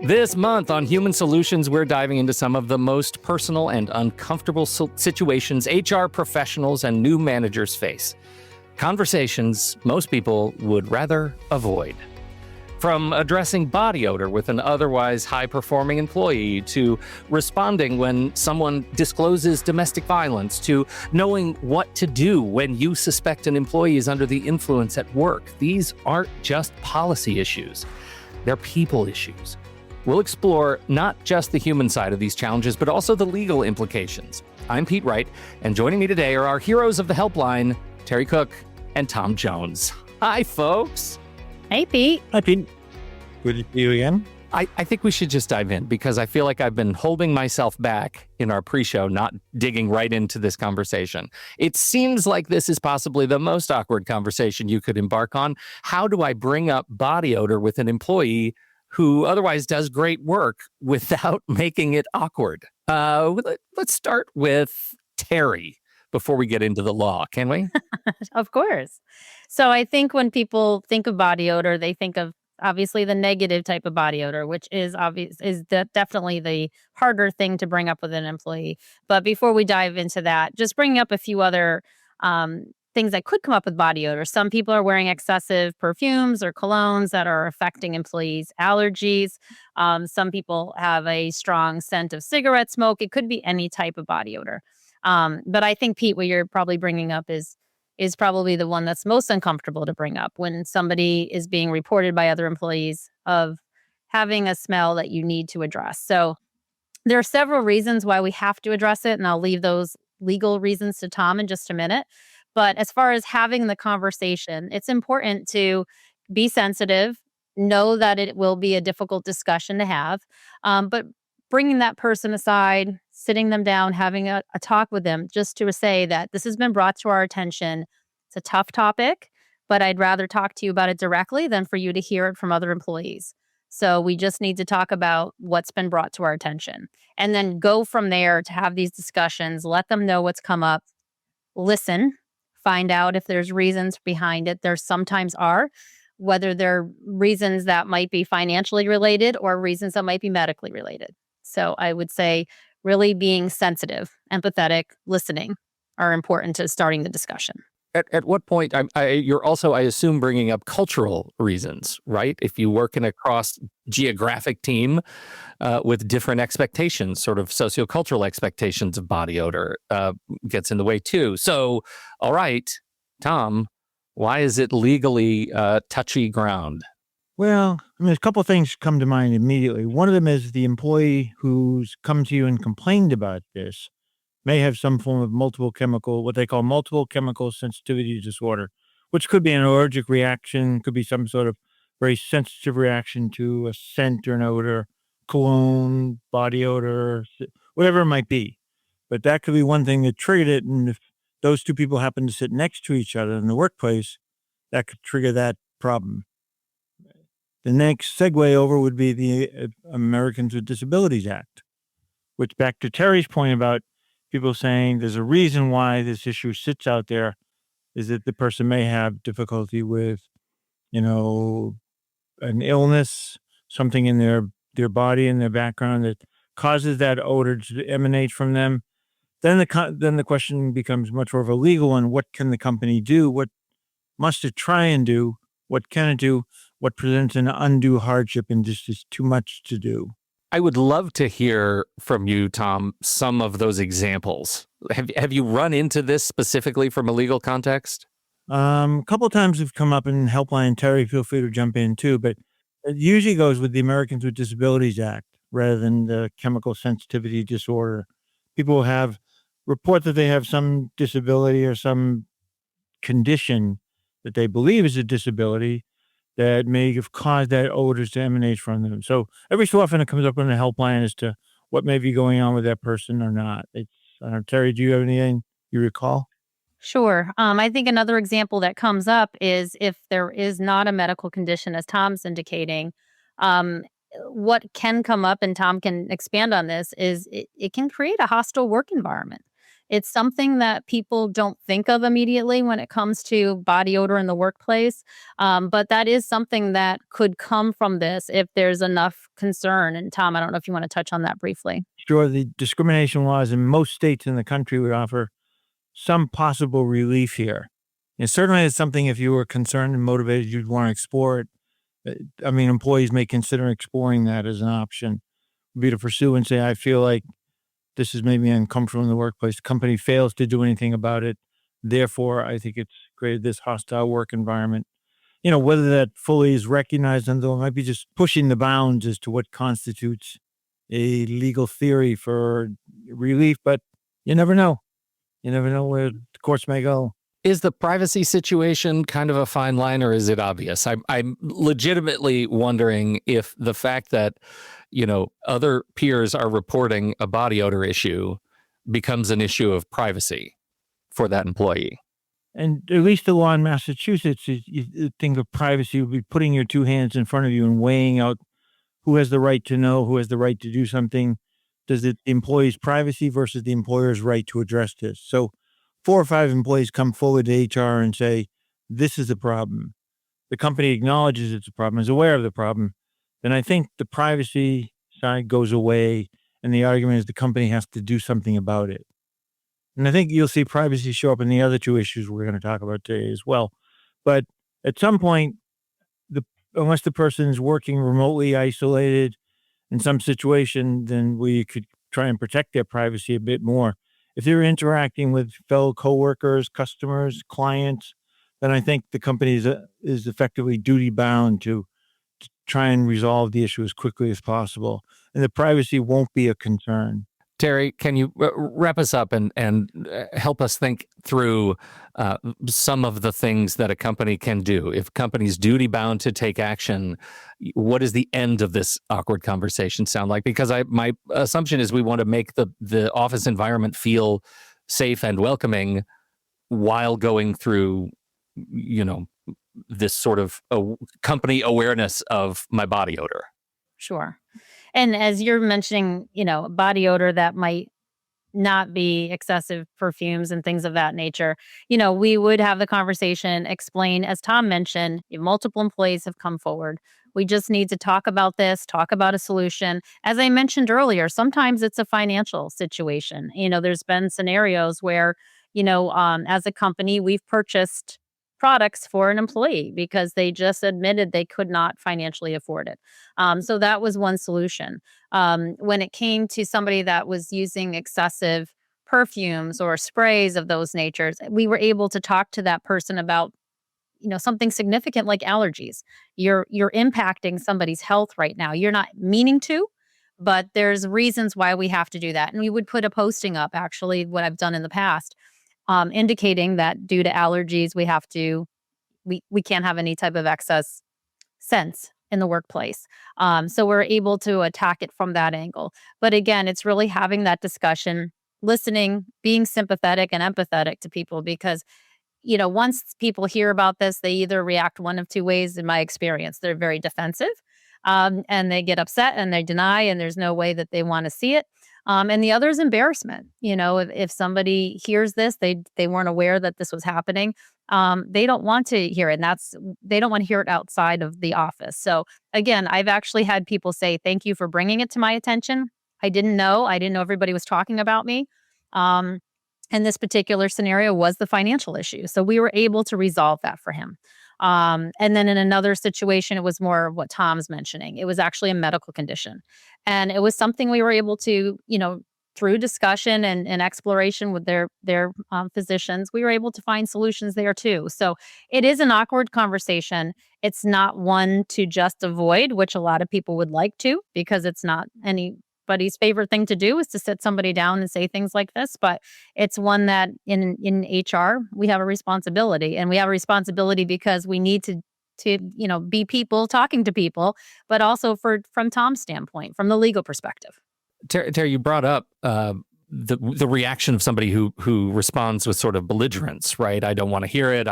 This month on Human Solutions, we're diving into some of the most personal and uncomfortable situations HR professionals and new managers face. Conversations most people would rather avoid. From addressing body odor with an otherwise high-performing employee, to responding when someone discloses domestic violence, to knowing what to do when you suspect an employee is under the influence at work. These aren't just policy issues. They're people issues. We'll explore not just the human side of these challenges, but also the legal implications. I'm Pete Wright, and joining me today are our heroes of the helpline, Terry Cook and Tom Jones. Hi, folks. Hey, Pete. Hi, Pete. Good to see you again. I think we should just dive in because I feel like I've been holding myself back in our pre-show, not digging right into this conversation. It seems like this is possibly the most awkward conversation you could embark on. How do I bring up body odor with an employee who otherwise does great work without making it awkward? Let's start with Terry before we get into the law, can we? Of course. So I think when people think of body odor, they think of obviously the negative type of body odor, which is definitely the harder thing to bring up with an employee. But before we dive into that, just bringing up a few other things that could come up with body odor. Some people are wearing excessive perfumes or colognes that are affecting employees' allergies. Some people have a strong scent of cigarette smoke. It could be any type of body odor. But I think, Pete, what you're probably bringing up is probably the one that's most uncomfortable to bring up when somebody is being reported by other employees of having a smell that you need to address. So there are several reasons why we have to address it, and I'll leave those legal reasons to Tom in just a minute. But as far as having the conversation, it's important to be sensitive, know that it will be a difficult discussion to have, but bringing that person aside, sitting them down, having a talk with them just to say that this has been brought to our attention. It's a tough topic, but I'd rather talk to you about it directly than for you to hear it from other employees. So we just need to talk about what's been brought to our attention and then go from there to have these discussions, let them know what's come up, listen, find out if there's reasons behind it. There sometimes are, whether they're reasons that might be financially related or reasons that might be medically related. So I would say really being sensitive, empathetic, listening are important to starting the discussion. At what point, you're also, I assume, bringing up cultural reasons, right? If you work in a cross-geographic team with different expectations, sort of sociocultural expectations of body odor gets in the way too. So, all right, Tom, why is it legally touchy ground? Well, I mean, a couple of things come to mind immediately. One of them is the employee who's come to you and complained about this may have some form of what they call multiple chemical sensitivity disorder, which could be an allergic reaction, could be some sort of very sensitive reaction to a scent or an odor, cologne, body odor, whatever it might be. But that could be one thing that triggered it. And if those two people happen to sit next to each other in the workplace, that could trigger that problem. The next segue over would be the Americans with Disabilities Act, which, back to Terry's point about people saying there's a reason why this issue sits out there, is that the person may have difficulty with, an illness, something in their body and their background that causes that odor to emanate from them. Then the question becomes much more of a legal one. What can the company do? What must it try and do? What can it do? What presents an undue hardship and just is too much to do? I would love to hear from you, Tom, some of those examples. Have you run into this specifically from a legal context? A couple of times we've come up in Helpline. Terry, feel free to jump in too, but it usually goes with the Americans with Disabilities Act rather than the chemical sensitivity disorder. People report that they have some disability or some condition that they believe is a disability that may have caused that odors to emanate from them. So every so often it comes up on the helpline as to what may be going on with that person or not. Terry, do you have anything you recall? Sure. I think another example that comes up is if there is not a medical condition, as Tom's indicating, what can come up, and Tom can expand on this, is it can create a hostile work environment. It's something that people don't think of immediately when it comes to body odor in the workplace. But that is something that could come from this if there's enough concern. And Tom, I don't know if you want to touch on that briefly. Sure, the discrimination laws in most states in the country would offer some possible relief here. And certainly it's something if you were concerned and motivated, you'd want to explore it. I mean, employees may consider exploring that as an option. Be to pursue and say, I feel like this is maybe uncomfortable in the workplace. The company fails to do anything about it. Therefore, I think it's created this hostile work environment. Whether that fully is recognized, and though it might be just pushing the bounds as to what constitutes a legal theory for relief, but you never know. You never know where the courts may go. Is the privacy situation kind of a fine line, or is it obvious? I'm legitimately wondering if the fact that, other peers are reporting a body odor issue becomes an issue of privacy for that employee. And at least the law in Massachusetts, you think of privacy would be putting your two hands in front of you and weighing out who has the right to know, who has the right to do something. Does it the employee's privacy versus the employer's right to address this? So 4 or 5 employees come forward to HR and say, this is a problem. The company acknowledges it's a problem, is aware of the problem. Then I think the privacy side goes away, and the argument is the company has to do something about it. And I think you'll see privacy show up in the other 2 issues we're going to talk about today as well. But at some point, unless the person's working remotely isolated in some situation, then we could try and protect their privacy a bit more. If they're interacting with fellow coworkers, customers, clients, then I think the company is effectively duty bound to try and resolve the issue as quickly as possible. And the privacy won't be a concern. Terry, can you wrap us up and help us think through some of the things that a company can do? If a company's duty bound to take action, what does the end of this awkward conversation sound like? Because my assumption is we want to make the office environment feel safe and welcoming while going through, this sort of company awareness of my body odor. Sure. And as you're mentioning, body odor that might not be excessive perfumes and things of that nature, we would have the conversation, explain, as Tom mentioned, multiple employees have come forward. We just need to talk about this, talk about a solution. As I mentioned earlier, sometimes it's a financial situation. There's been scenarios where, as a company, we've purchased products for an employee because they just admitted they could not financially afford it. So that was one solution. When it came to somebody that was using excessive perfumes or sprays of those natures, we were able to talk to that person about something significant like allergies. You're impacting somebody's health right now. You're not meaning to, but there's reasons why we have to do that. And we would put a posting up, actually, what I've done in the past, indicating that due to allergies, we can't have any type of excess scents in the workplace. So we're able to attack it from that angle. But again, it's really having that discussion, listening, being sympathetic and empathetic to people, because once people hear about this, they either react one of 2 ways. In my experience, they're very defensive, and they get upset and they deny, and there's no way that they want to see it. And the other is embarrassment. If somebody hears this, they weren't aware that this was happening. They don't want to hear it. And they don't want to hear it outside of the office. So again, I've actually had people say, thank you for bringing it to my attention. I didn't know everybody was talking about me. And this particular scenario was the financial issue. So we were able to resolve that for him. And then in another situation, it was more of what Tom's mentioning. It was actually a medical condition. And it was something we were able to, through discussion and exploration with their physicians, we were able to find solutions there too. So it is an awkward conversation. It's not one to just avoid, which a lot of people would like to, because it's not anybody's favorite thing to do is to sit somebody down and say things like this. But it's one that in HR, we have a responsibility, and we have a responsibility because we need to be people talking to people, but also from Tom's standpoint, from the legal perspective. Terry, you brought up the reaction of somebody who responds with sort of belligerence, right? I don't want to hear it.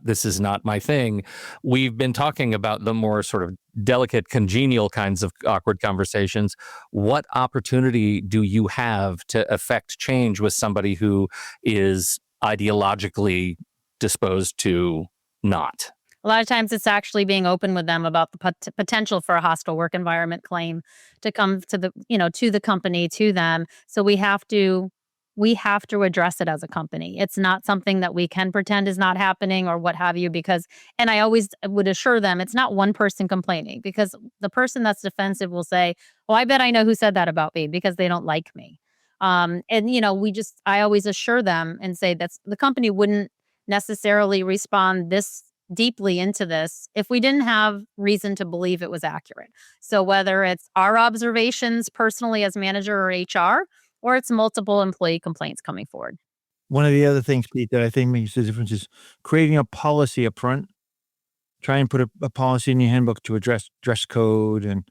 This is not my thing. We've been talking about the more sort of delicate, congenial kinds of awkward conversations. What opportunity do you have to affect change with somebody who is ideologically disposed to not? A lot of times it's actually being open with them about the potential for a hostile work environment claim to come to the company, to them. So we have to address it as a company. It's not something that we can pretend is not happening or what have you, and I always would assure them it's not one person complaining, because the person that's defensive will say, "Oh, I bet I know who said that about me," because they don't like me. I always assure them and say that's the company wouldn't necessarily respond this deeply into this if we didn't have reason to believe it was accurate. So whether it's our observations personally as manager or HR, or it's multiple employee complaints coming forward. One of the other things, Pete, that I think makes a difference is creating a policy up front. Try and put a policy in your handbook to address dress code and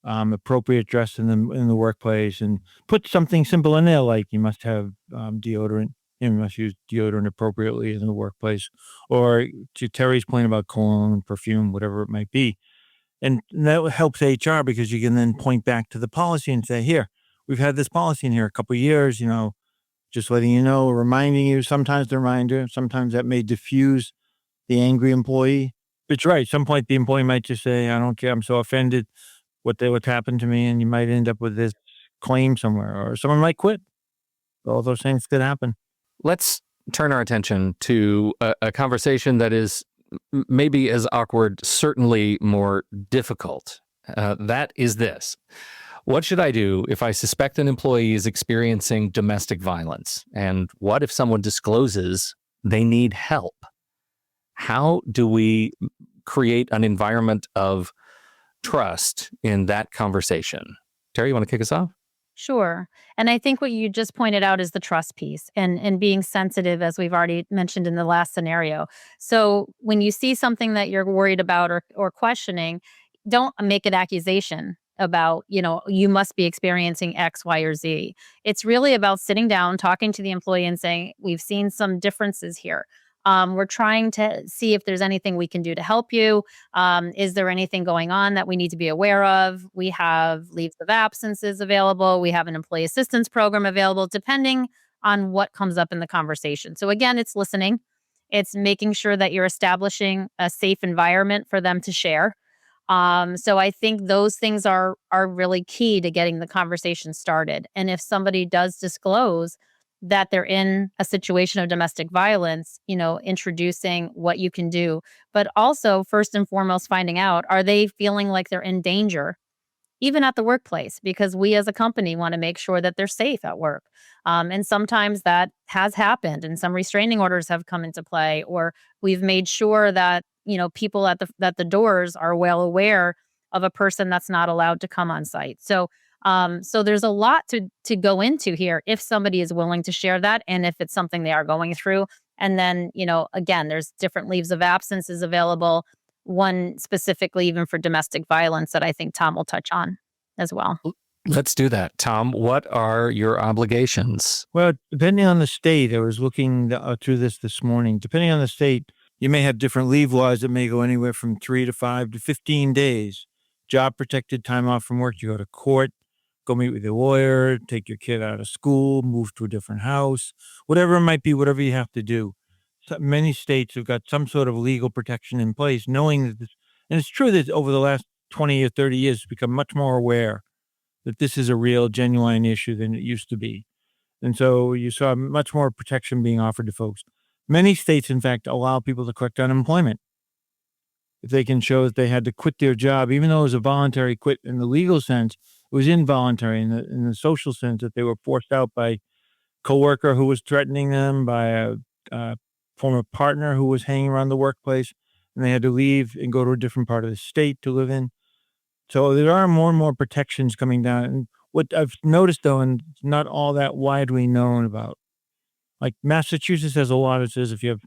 appropriate dress in the workplace, and put something simple in there like you must have deodorant. You must use deodorant appropriately in the workplace, or to Terry's point about cologne, perfume, whatever it might be. And that helps HR because you can then point back to the policy and say, here, we've had this policy in here a couple of years, just letting you know, reminding you, sometimes the reminder, sometimes that may diffuse the angry employee. But it's right. At some point, the employee might just say, I don't care. I'm so offended what's happened to me. And you might end up with this claim somewhere, or someone might quit. All those things could happen. Let's turn our attention to a conversation that is maybe as awkward, certainly more difficult. That is this. What should I do if I suspect an employee is experiencing domestic violence? And what if someone discloses they need help? How do we create an environment of trust in that conversation? Terry, you want to kick us off? Sure. And I think what you just pointed out is the trust piece and being sensitive, as we've already mentioned in the last scenario. So when you see something that you're worried about or questioning, don't make an accusation about, you must be experiencing X, Y, or Z. It's really about sitting down, talking to the employee and saying, we've seen some differences here. We're trying to see if there's anything we can do to help you. Is there anything going on that we need to be aware of? We have leaves of absences available. We have an employee assistance program available, depending on what comes up in the conversation. So again, it's listening. It's making sure that you're establishing a safe environment for them to share. So I think those things are really key to getting the conversation started. And if somebody does disclose that they're in a situation of domestic violence, introducing what you can do, but also first and foremost, finding out, are they feeling like they're in danger, even at the workplace? Because we as a company want to make sure that they're safe at work. And sometimes that has happened and some restraining orders have come into play, or we've made sure that, people at the doors are well aware of a person that's not allowed to come on site. So there's a lot to go into here if somebody is willing to share that, and if it's something they are going through. And then, again, there's different leaves of absences available, one specifically even for domestic violence that I think Tom will touch on as well. Let's do that. Tom, what are your obligations? Well, depending on the state, I was looking through this morning. Depending on the state, you may have different leave laws that may go anywhere from 3 to 5 to 15 days. Job protected time off from work. You go to court, go meet with your lawyer, take your kid out of school, move to a different house, whatever it might be, whatever you have to do. So many states have got some sort of legal protection in place, knowing that this, and it's true that over the last 20 or 30 years, it's become much more aware that this is a real, genuine issue than it used to be. And so you saw much more protection being offered to folks. Many states, in fact, allow people to collect unemployment if they can show that they had to quit their job, even though it was a voluntary quit in the legal sense. It was involuntary in the social sense, that they were forced out by a coworker who was threatening them, by a former partner who was hanging around the workplace, and they had to leave and go to a different part of the state to live in. So there are more and more protections coming down. And what I've noticed, though, and it's not all that widely known about, like Massachusetts has a law that says if you have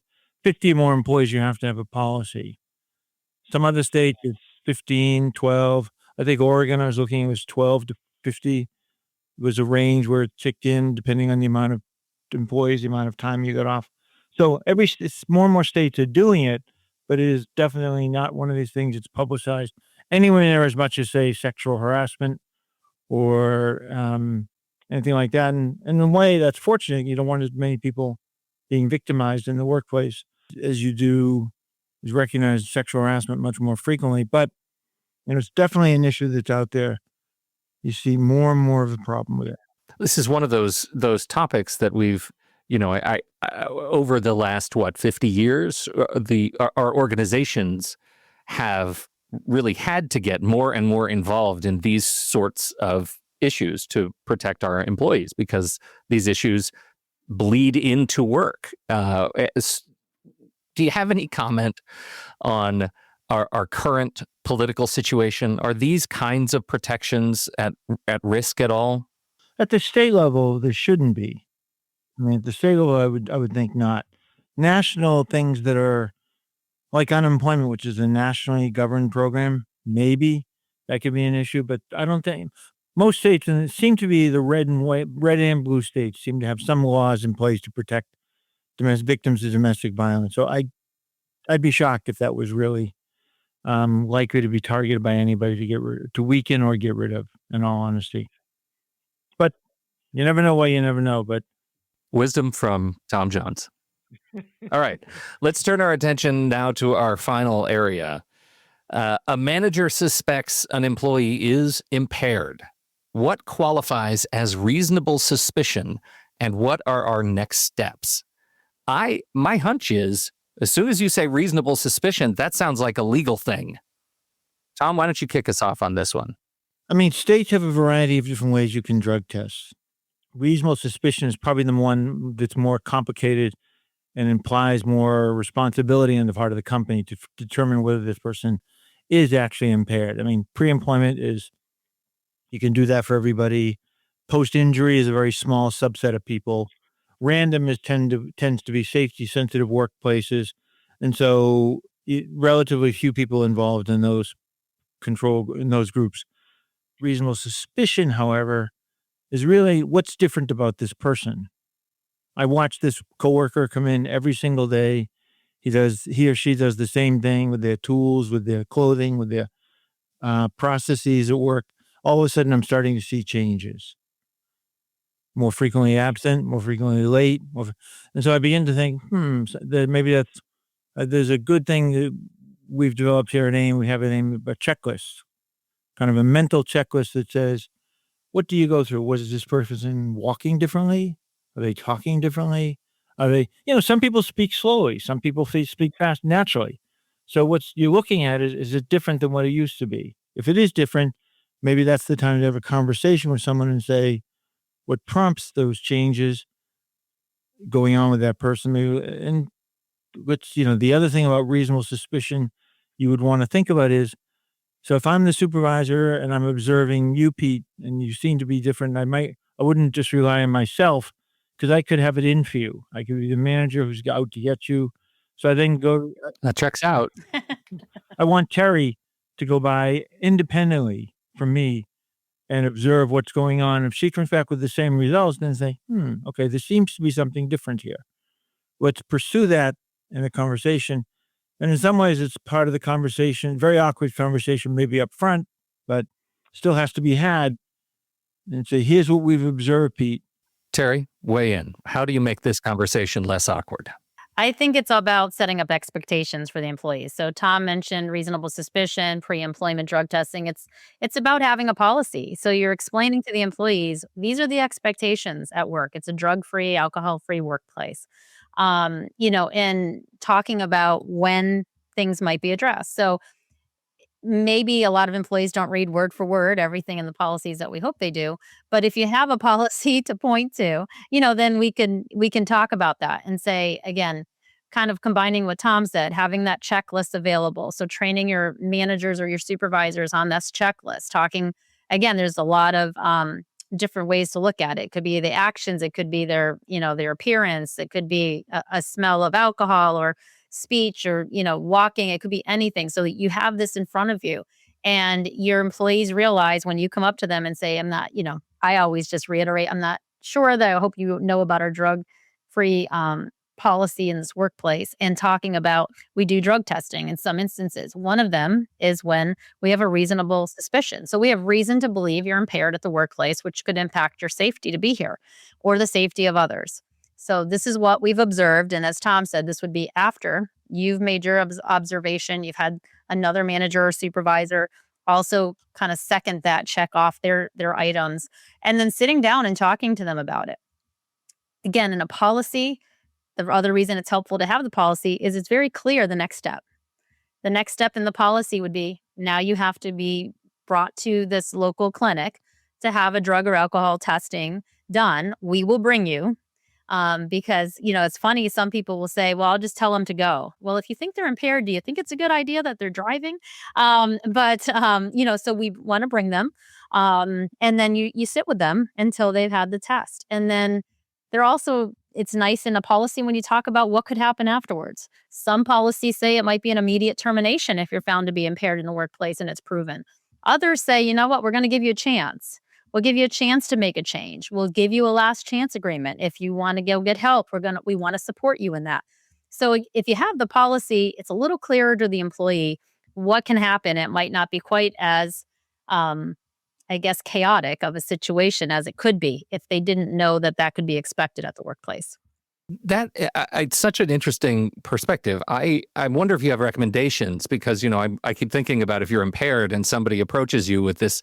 50 or more employees, you have to have a policy. Some other states, it's 15, 12. I think Oregon, I was looking, it was 12 to 50. was a range where it ticked in depending on the amount of employees, the amount of time you got off. So it's more and more states are doing it, but it is definitely not one of these things that's publicized anywhere near as much as, say, sexual harassment or anything like that. And in a way, that's fortunate. You don't want as many people being victimized in the workplace as you do is recognize sexual harassment much more frequently. But it's definitely an issue that's out there. You see more and more of a problem with it. This is one of those topics that we've, I over the last 50 years, our organizations have really had to get more and more involved in these sorts of issues to protect our employees because these issues bleed into work. Do you have any comment on our current political situation? Are these kinds of protections at risk at all? At the state level, there shouldn't be. I mean, at the state level, I would think not. National things that are like unemployment, which is a nationally governed program, maybe that could be an issue, but I don't think most states, and it seem to be the red and blue states, seem to have some laws in place to protect victims of domestic violence. So I'd be shocked if that was really likely to be targeted by anybody to weaken or get rid of. In all honesty, but you never know. You never know, but. Wisdom from Tom Jones. All right. Let's turn our attention now to our final area. A manager suspects an employee is impaired. What qualifies as reasonable suspicion, and what are our next steps? My hunch is, as soon as you say reasonable suspicion, that sounds like a legal thing. Tom, why don't you kick us off on this one? I mean, states have a variety of different ways you can drug test. Reasonable suspicion is probably the one that's more complicated and implies more responsibility on the part of the company to determine whether this person is actually impaired. I mean, pre-employment you can do that for everybody. Post-injury is a very small subset of people. Random tends to be safety-sensitive workplaces. And so relatively few people involved in those groups. Reasonable suspicion, however, is really what's different about this person. I watch this coworker come in every single day. He or she does the same thing with their tools, with their clothing, with their processes at work. All of a sudden, I'm starting to see changes. More frequently absent, more frequently late. And so I begin to think, maybe that's, there's a good thing that we've developed here at AIM. We have a checklist, kind of a mental checklist that says, what do you go through? Was this person walking differently? Are they talking differently? Are they, some people speak slowly. Some people speak fast naturally. So what you're looking at is it different than what it used to be? If it is different, maybe that's the time to have a conversation with someone and say, what prompts those changes going on with that person? And what's, the other thing about reasonable suspicion you would want to think about is, so if I'm the supervisor and I'm observing you, Pete, and you seem to be different, I wouldn't just rely on myself because I could have it in for you. I could be the manager who's out to get you. So I then go. That checks out. I want Terry to go by independently from me and observe what's going on. If she comes back with the same results, then say, okay, there seems to be something different here. Let's pursue that in a conversation. And in some ways, it's part of the conversation, very awkward conversation, maybe up front, but still has to be had. And say, here's what we've observed, Pete. Terry, weigh in. How do you make this conversation less awkward? I think it's about setting up expectations for the employees. So Tom mentioned reasonable suspicion, pre-employment drug testing. It's about having a policy. So you're explaining to the employees, these are the expectations at work. It's a drug-free, alcohol-free workplace. And talking about when things might be addressed. So maybe a lot of employees don't read word for word everything in the policies that we hope they do. But if you have a policy to point to, then we can talk about that and say, again, kind of combining what Tom said, having that checklist available. So training your managers or your supervisors on this checklist, talking, again, there's a lot of different ways to look at it. It could be the actions, it could be their appearance, it could be a smell of alcohol or speech or, walking. It could be anything. So that you have this in front of you And your employees realize when you come up to them and say, I'm not, I always just reiterate, I'm not sure that I hope you know about our drug free policy in this workplace, and talking about we do drug testing in some instances. One of them is when we have a reasonable suspicion. So we have reason to believe you're impaired at the workplace, which could impact your safety to be here or the safety of others. So this is what we've observed. And as Tom said, this would be after you've made your observation, you've had another manager or supervisor also kind of second that, check off their items, and then sitting down and talking to them about it. Again, in a policy, the other reason it's helpful to have the policy is it's very clear the next step. The next step in the policy would be, now you have to be brought to this local clinic to have a drug or alcohol testing done. We will bring you. Because, it's funny. Some people will say, well, I'll just tell them to go. Well, if you think they're impaired, do you think it's a good idea that they're driving? So we want to bring them. And then you sit with them until they've had the test. And then it's nice in a policy when you talk about what could happen afterwards. Some policies say it might be an immediate termination if you're found to be impaired in the workplace and it's proven. Others say, you know what, we're going to give you a chance. We'll give you a chance to make a change. We'll give you a last chance agreement. If you want to go get help, we want to support you in that. So if you have the policy, it's a little clearer to the employee what can happen. It might not be quite as, chaotic of a situation as it could be if they didn't know that could be expected at the workplace. It's such an interesting perspective. I wonder if you have recommendations, because I keep thinking about if you're impaired and somebody approaches you with this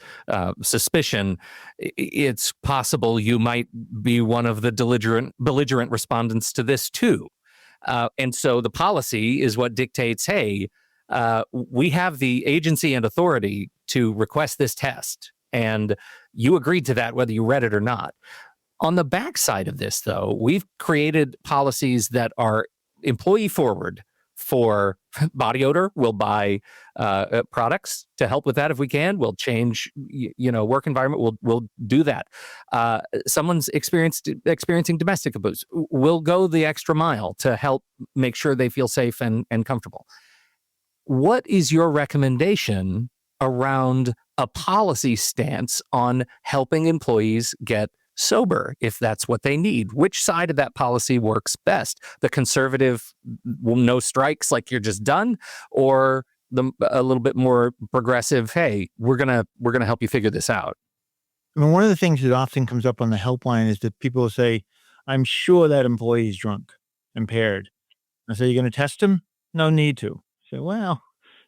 suspicion, it's possible you might be one of the belligerent respondents to this too. And so the policy is what dictates, hey, we have the agency and authority to request this test, and you agreed to that whether you read it or not. On the backside of this, though, we've created policies that are employee forward for body odor. We'll buy products to help with that if we can. We'll change, work environment. We'll do that. Someone's experiencing domestic abuse. We'll go the extra mile to help make sure they feel safe and comfortable. What is your recommendation around a policy stance on helping employees get sober, if that's what they need? Which side of that policy works best? The conservative, no strikes, like you're just done, or a little bit more progressive, hey, we're gonna help you figure this out? I mean, one of the things that often comes up on the helpline is that people will say, I'm sure that employee is drunk, impaired. I say, you're going to test him? No need to. I say, well,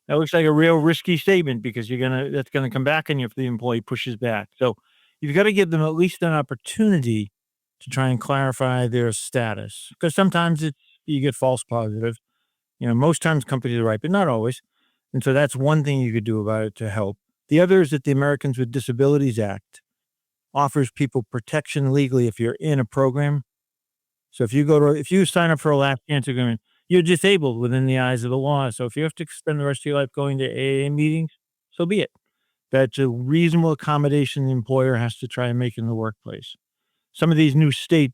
that looks like a real risky statement, because that's going to come back on you if the employee pushes back. So you've got to give them at least an opportunity to try and clarify their status, because sometimes you get false positive. Most times companies are right, but not always. And so that's one thing you could do about it to help. The other is that the Americans with Disabilities Act offers people protection legally if you're in a program. So if you sign up for a last chance agreement, you're disabled within the eyes of the law. So if you have to spend the rest of your life going to AA meetings, so be it. That's a reasonable accommodation the employer has to try and make in the workplace. Some of these new state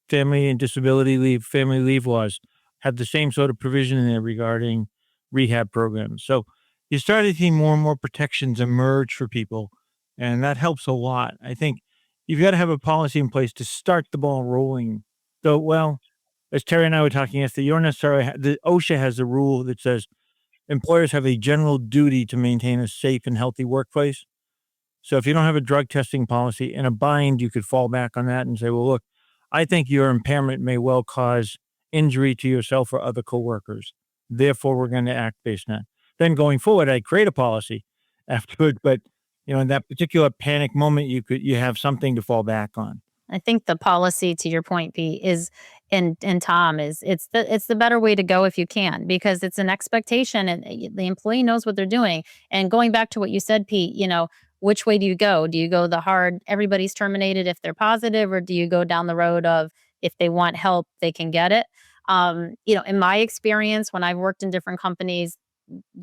family leave laws have the same sort of provision in there regarding rehab programs. So you start to see more and more protections emerge for people, and that helps a lot. I think you've got to have a policy in place to start the ball rolling. So, well, as Terry and I were talking yesterday, you don't necessarily the OSHA has a rule that says employers have a general duty to maintain a safe and healthy workplace. So if you don't have a drug testing policy in a bind, you could fall back on that and say, well, look, I think your impairment may well cause injury to yourself or other coworkers. Therefore, we're going to act based on that. Then going forward, I create a policy afterward, but in that particular panic moment, you have something to fall back on. I think the policy, to your point, Pete, is and Tom, is it's the better way to go if you can, because it's an expectation and the employee knows what they're doing. And going back to what you said, Pete, which way do you go? Do you go the hard, everybody's terminated if they're positive, or do you go down the road of if they want help, they can get it? In my experience, when I've worked in different companies,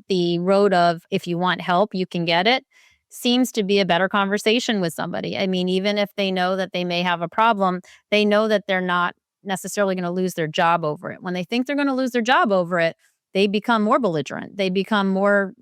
the road of if you want help, you can get it seems to be a better conversation with somebody. I mean, even if they know that they may have a problem, they know that they're not necessarily going to lose their job over it. When they think they're going to lose their job over it, they become more belligerent. They become more,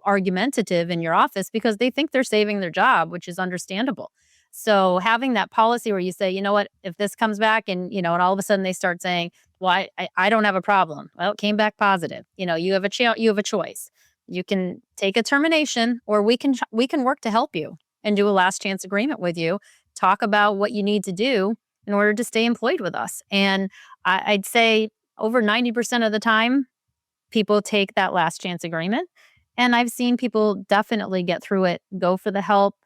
argumentative in your office because they think they're saving their job, which is understandable. So having that policy where you say, you know what, if this comes back and all of a sudden they start saying, well, I don't have a problem. Well, it came back positive. You have a choice. You can take a termination, or we can work to help you and do a last chance agreement with you. Talk about what you need to do in order to stay employed with us. And I'd say over 90% of the time, people take that last chance agreement. And I've seen people definitely get through it, go for the help,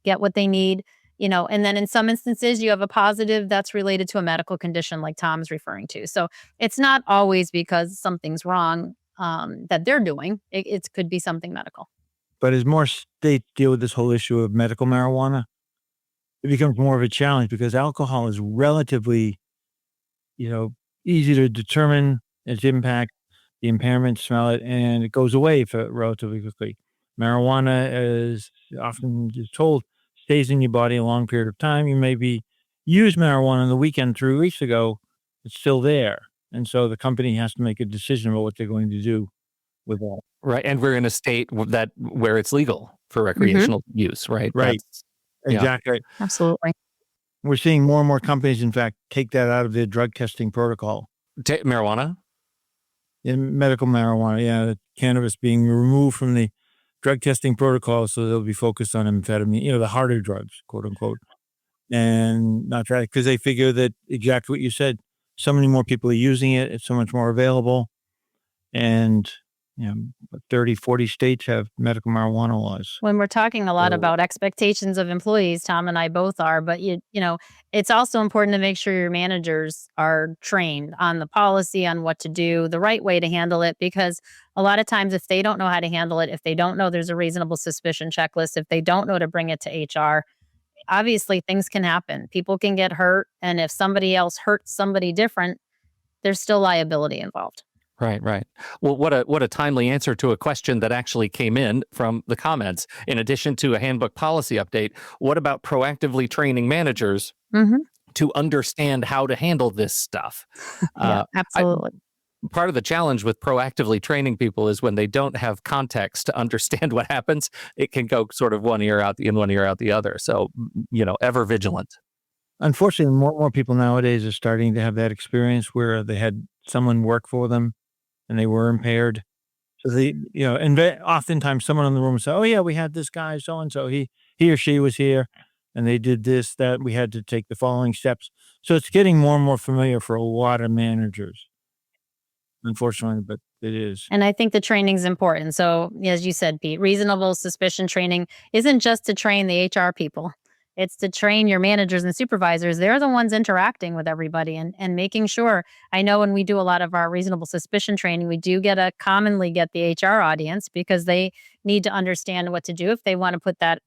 get what they need, and then in some instances you have a positive that's related to a medical condition like Tom's referring to. So it's not always because something's wrong that they're doing. It could be something medical. But as more states deal with this whole issue of medical marijuana, it becomes more of a challenge because alcohol is relatively, easy to determine its impact, the impairment, smell it, and it goes away for relatively quickly. Marijuana, is often told, stays in your body a long period of time. You maybe used marijuana on the weekend 3 weeks ago, it's still there. And so the company has to make a decision about what they're going to do with that. Right. And we're in a state where it's legal for recreational use, right? Right. Yeah. Exactly. Absolutely. We're seeing more and more companies, in fact, take that out of their drug testing protocol. Marijuana? In medical marijuana, the cannabis being removed from the drug testing protocol, so they'll be focused on amphetamine, the harder drugs, quote unquote, and not try, because they figure that exactly what you said, so many more people are using it, it's so much more available, and 30, 40 states have medical marijuana laws. When we're talking a lot about expectations of employees, Tom and I both are, but it's also important to make sure your managers are trained on the policy, on what to do, the right way to handle it, because a lot of times if they don't know how to handle it, if they don't know there's a reasonable suspicion checklist, if they don't know to bring it to HR, obviously things can happen. People can get hurt. And if somebody else hurts somebody different, there's still liability involved. Right. Well, what a timely answer to a question that actually came in from the comments. In addition to a handbook policy update, what about proactively training managers to understand how to handle this stuff? Yeah, absolutely. Part of the challenge with proactively training people is when they don't have context to understand what happens, it can go sort of one ear out the other. So, ever vigilant. Unfortunately, more and more people nowadays are starting to have that experience where they had someone work for them and they were impaired. So they, and oftentimes someone in the room will say, oh yeah, we had this guy, so-and-so, he or she was here and they did this, that, we had to take the following steps. So it's getting more and more familiar for a lot of managers, unfortunately, but it is. And I think the training's important. So as you said, Pete, reasonable suspicion training isn't just to train the HR people. It's to train your managers and supervisors. They're the ones interacting with everybody and making sure. I know when we do a lot of our reasonable suspicion training, we do commonly get the HR audience because they need to understand what to do if they want to put that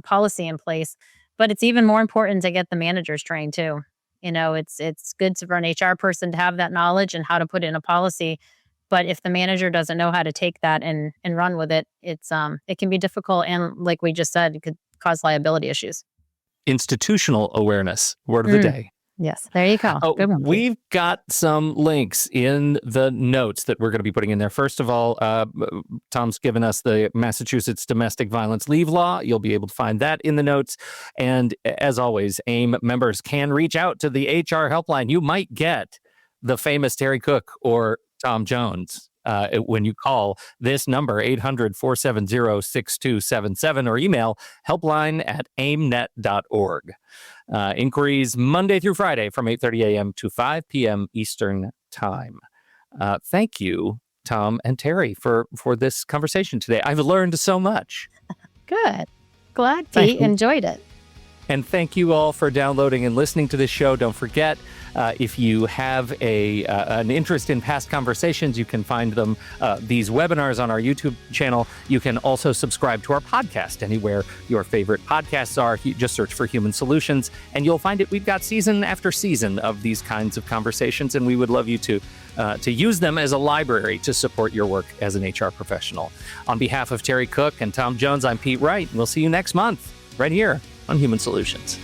policy in place. But it's even more important to get the managers trained too. It's good for an HR person to have that knowledge and how to put in a policy. But if the manager doesn't know how to take that and run with it, it can be difficult. And like we just said, it could cause liability issues. Institutional awareness, word of the day. Yes, there you go. Good one. We've got some links in the notes that we're going to be putting in there. First of all, Tom's given us the Massachusetts domestic violence leave law. You'll be able to find that in the notes. And as always, AIM members can reach out to the HR helpline. You might get the famous Terry Cook or Tom Jones when you call this number, 800-470-6277, or email helpline@aimnet.org. Inquiries Monday through Friday from 8:30 a.m. to 5 p.m. Eastern Time. Thank you, Tom and Terry, for this conversation today. I've learned so much. Good. Glad Pete enjoyed it. And thank you all for downloading and listening to this show. Don't forget, if you have an interest in past conversations, you can find them, these webinars on our YouTube channel. You can also subscribe to our podcast anywhere your favorite podcasts are. Just search for Human Solutions, and you'll find it. We've got season after season of these kinds of conversations, and we would love you to use them as a library to support your work as an HR professional. On behalf of Terry Cook and Tom Jones, I'm Pete Wright, and we'll see you next month right here on Human Solutions.